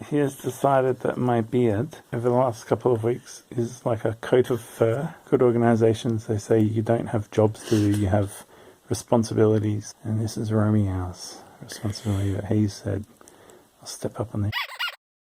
he has decided that my beard over the last couple of weeks is like a coat of fur. Good organisations, they say you don't have jobs to do, you have responsibilities. And this is Romeo's responsibility that he said, I'll step up on this.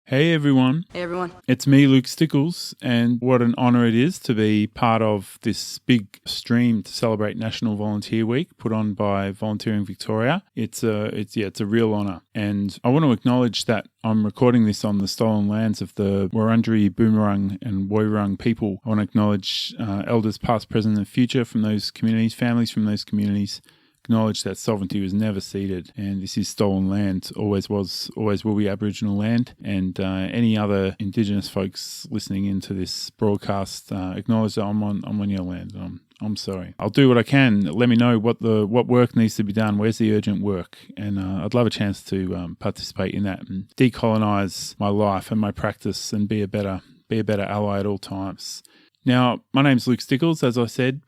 Hey everyone. Hey everyone. It's me, Luke Stickels, and what an honour it is to be part of this big stream to celebrate National Volunteer Week put on by Volunteering Victoria. It's a real honour, and I want to acknowledge that I'm recording this on the stolen lands of the Wurundjeri, Boonwurrung and Woiwurrung people. I want to acknowledge elders past, present and future from those communities, families from those communities. Acknowledge that sovereignty was never ceded, and this is stolen land, always was, always will be Aboriginal land. And any other Indigenous folks listening into this broadcast, acknowledge that I'm on your land. I'm sorry. I'll do what I can. Let me know what work needs to be done. Where's the urgent work? And I'd love a chance to participate in that and decolonize my life and my practice and be a better ally at all times. Now, my name's Luke Stickels. As I said,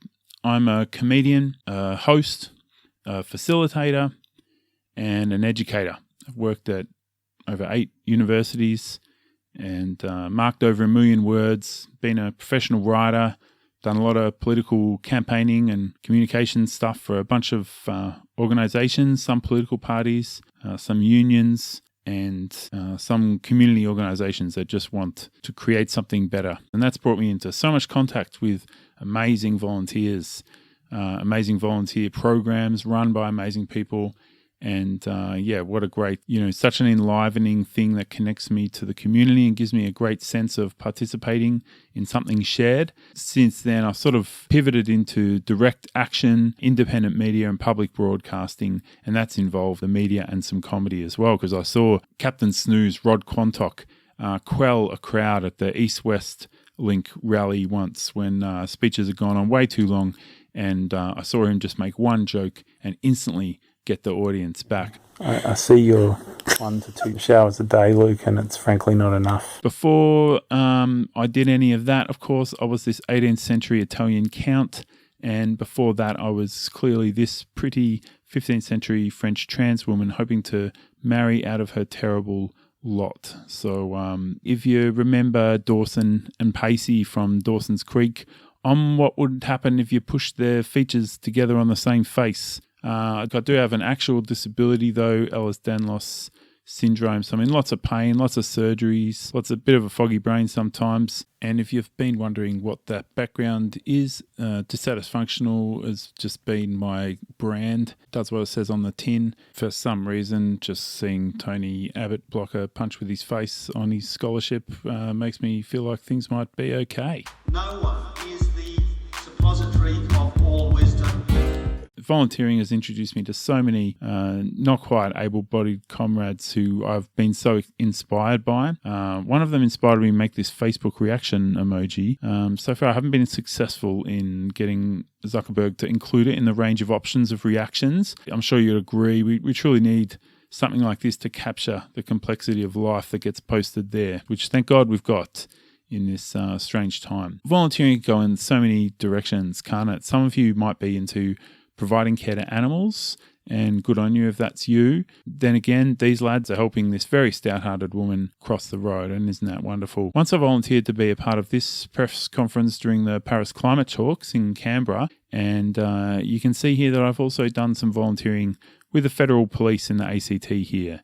I'm a comedian, a host, a facilitator and an educator. I've worked at over 8 universities and marked over 1 million words, been a professional writer, done a lot of political campaigning and communication stuff for a bunch of organisations, some political parties, some unions, and some community organisations that just want to create something better. And that's brought me into so much contact with amazing volunteers, amazing volunteer programs run by amazing people. And what a great, such an enlivening thing that connects me to the community and gives me a great sense of participating in something shared. Since then, I've sort of pivoted into direct action, independent media and public broadcasting, and that's involved the media and some comedy as well, because I saw Captain Snooze, Rod Quantock, quell a crowd at the East-West Link rally once when speeches had gone on way too long. And I saw him just make one joke and instantly get the audience back. I see your 1 to 2 showers a day, Luke, and it's frankly not enough. Before I did any of that, of course, I was this 18th century Italian count. And before that, I was clearly this pretty 15th century French trans woman hoping to marry out of her terrible lot. So if you remember Dawson and Pacey from Dawson's Creek, what would happen if you pushed their features together on the same face. I do have an actual disability though, Ehlers-Danlos syndrome. So I'm in lots of pain, lots of surgeries, lots of bit of a foggy brain sometimes. And if you've been wondering what that background is, dissatisfunctional has just been my brand. Does what it says on the tin. For some reason, just seeing Tony Abbott block a punch with his face on his scholarship makes me feel like things might be okay. No one is the suppository of all wisdom. Volunteering has introduced me to so many not quite able-bodied comrades who I've been so inspired by. One of them inspired me to make this Facebook reaction emoji. So far, I haven't been successful in getting Zuckerberg to include it in the range of options of reactions. I'm sure you'd agree. We truly need something like this to capture the complexity of life that gets posted there, which thank God we've got in this strange time. Volunteering can go in so many directions, can't it? Some of you might be into providing care to animals, and good on you if that's you. Then again, these lads are helping this very stout-hearted woman cross the road, and isn't that wonderful? Once I volunteered to be a part of this press conference during the Paris Climate Talks in Canberra, and you can see here that I've also done some volunteering with the Federal Police in the ACT here.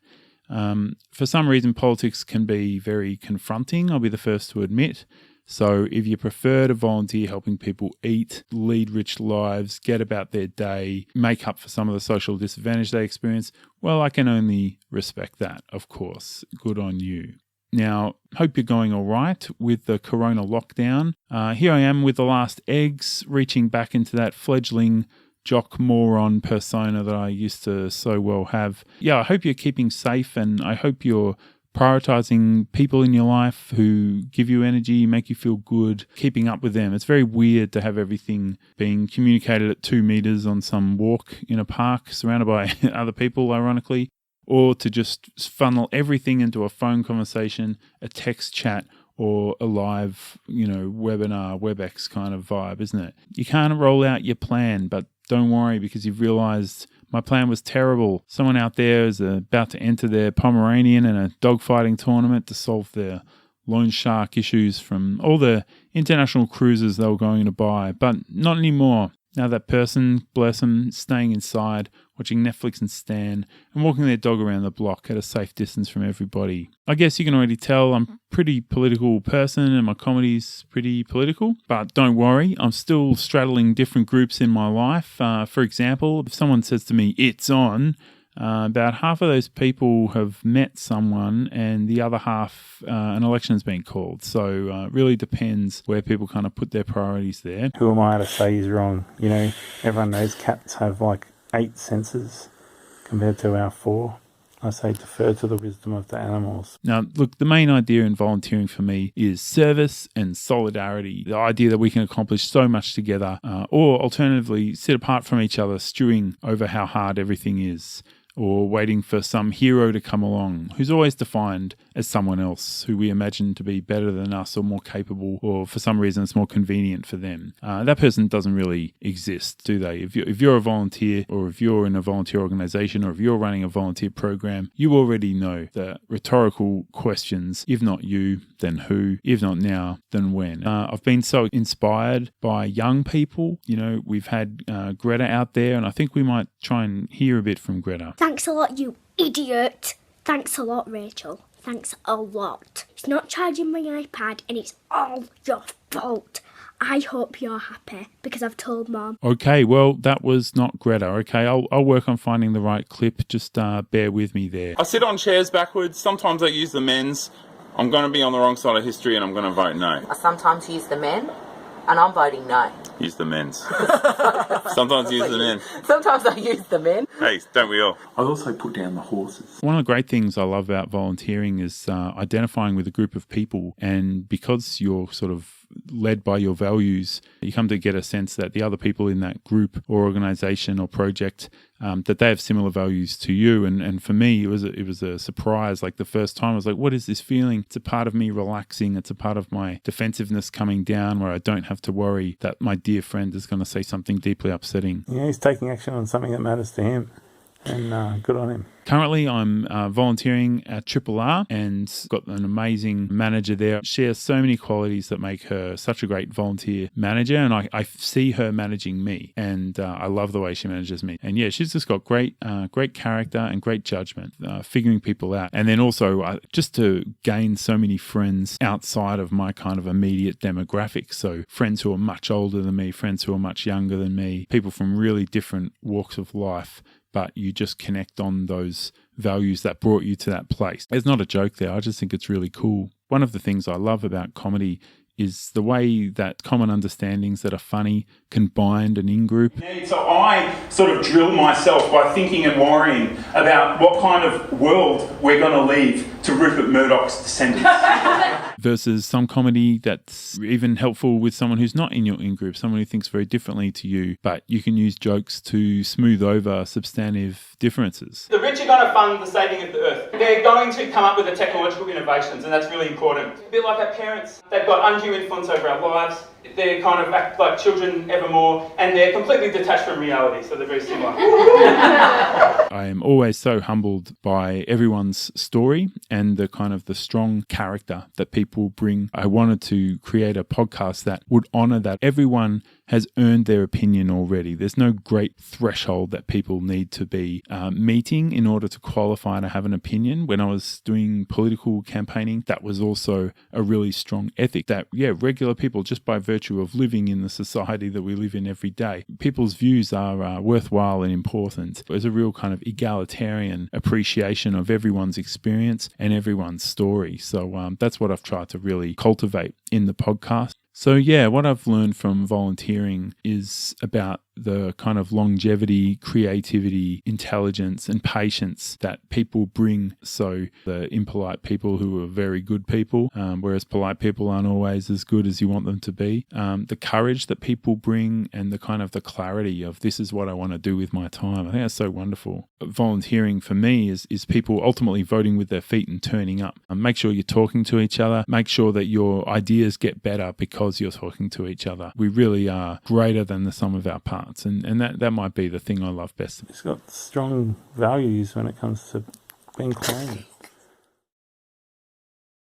For some reason, politics can be very confronting, I'll be the first to admit. So if you prefer to volunteer helping people eat, lead rich lives, get about their day, make up for some of the social disadvantage they experience, well, I can only respect that, of course. Good on you. Now, hope you're going all right with the corona lockdown. Here I am with the last eggs, reaching back into that fledgling jock moron persona that I used to so well have. Yeah, I hope you're keeping safe, and I hope you're prioritizing people in your life who give you energy, make you feel good, keeping up with them. It's very weird to have everything being communicated at 2 meters on some walk in a park surrounded by other people, ironically, or to just funnel everything into a phone conversation, a text chat, or a live, webinar, WebEx kind of vibe, isn't it? You can't roll out your plan, but don't worry, because you've realized My plan was terrible. Someone out there is about to enter their Pomeranian in a dogfighting tournament to solve their loan shark issues from all the international cruises they were going to buy, but not anymore. Now that person, bless them, staying inside, watching Netflix and Stan, and walking their dog around the block at a safe distance from everybody. I guess you can already tell I'm a pretty political person and my comedy's pretty political, but don't worry, I'm still straddling different groups in my life. For example, if someone says to me, "It's on," about half of those people have met someone and the other half, an election has been called. So it really depends where people kind of put their priorities there. Who am I to say he's wrong? You know, everyone knows cats have like 8 senses compared to our 4. I say defer to the wisdom of the animals. Now, look, the main idea in volunteering for me is service and solidarity. The idea that we can accomplish so much together, or alternatively, sit apart from each other, stewing over how hard everything is, or waiting for some hero to come along who's always defined as someone else who we imagine to be better than us or more capable, or for some reason it's more convenient for them. That person doesn't really exist, do they? If you're a volunteer, or if you're in a volunteer organization, or if you're running a volunteer program, you already know the rhetorical questions, if not you, then who? If not now, then when? I've been so inspired by young people. You know, we've had Greta out there, and I think we might try and hear a bit from Greta. Thanks a lot, you idiot. Thanks a lot, Rachel. Thanks a lot. It's not charging my iPad and it's all your fault. I hope you're happy because I've told Mom. Okay, well, that was not Greta. Okay, I'll work on finding the right clip. Just bear with me there. I sit on chairs backwards. Sometimes I use the men's. I'm going to be on the wrong side of history and I'm going to vote no. I sometimes use the men and I'm voting no. Use the men's. Sometimes use the men. Sometimes I use the men. Hey, don't we all? I also put down the horses. One of the great things I love about volunteering is identifying with a group of people, and because you're sort of led by your values, you come to get a sense that the other people in that group or organization or project, that they have similar values to you. And for me, it was a surprise. Like the first time I was like, what is this feeling? It's a part of me relaxing. It's a part of my defensiveness coming down, where I don't have to worry that my dear friend is going to say something deeply upsetting. Yeah, he's taking action on something that matters to him, and good on him. Currently, I'm volunteering at Triple R and got an amazing manager there. She has so many qualities that make her such a great volunteer manager, and I see her managing me, and I love the way she manages me. And yeah, she's just got great character and great judgment, figuring people out. And then also just to gain so many friends outside of my kind of immediate demographic. So friends who are much older than me, friends who are much younger than me, people from really different walks of life, but you just connect on those values that brought you to that place. There's not a joke there. I just think it's really cool. One of the things I love about comedy is the way that common understandings that are funny can bind an in-group. So I sort of drill myself by thinking and worrying about what kind of world we're going to leave to Rupert Murdoch's descendants. Versus some comedy that's even helpful with someone who's not in your in-group, someone who thinks very differently to you, but you can use jokes to smooth over substantive differences. The rich are going to fund the saving of the earth. They're going to come up with the technological innovations, and that's really important. A bit like our parents, they've got undue influence over our lives. They kind of act like children evermore, and they're completely detached from reality, so they're very similar. I am always so humbled by everyone's story and the kind of the strong character that people bring. I wanted to create a podcast that would honor that everyone has earned their opinion already. There's no great threshold that people need to be meeting in order to qualify to have an opinion. When I was doing political campaigning, that was also a really strong ethic that, regular people, just by virtue of living in the society that we live in every day, people's views are worthwhile and important. There's a real kind of egalitarian appreciation of everyone's experience and everyone's story. So that's what I've tried to really cultivate in the podcast. So what I've learned from volunteering is about the kind of longevity, creativity, intelligence, and patience that people bring. So the impolite people who are very good people, whereas polite people aren't always as good as you want them to be. The courage that people bring and the kind of the clarity of this is what I want to do with my time. I think that's so wonderful. Volunteering for me is people ultimately voting with their feet and turning up. Make sure you're talking to each other. Make sure that your ideas get better because you're talking to each other. We really are greater than the sum of our parts. parts, and that might be the thing I love best. It's got strong values when it comes to being cloned.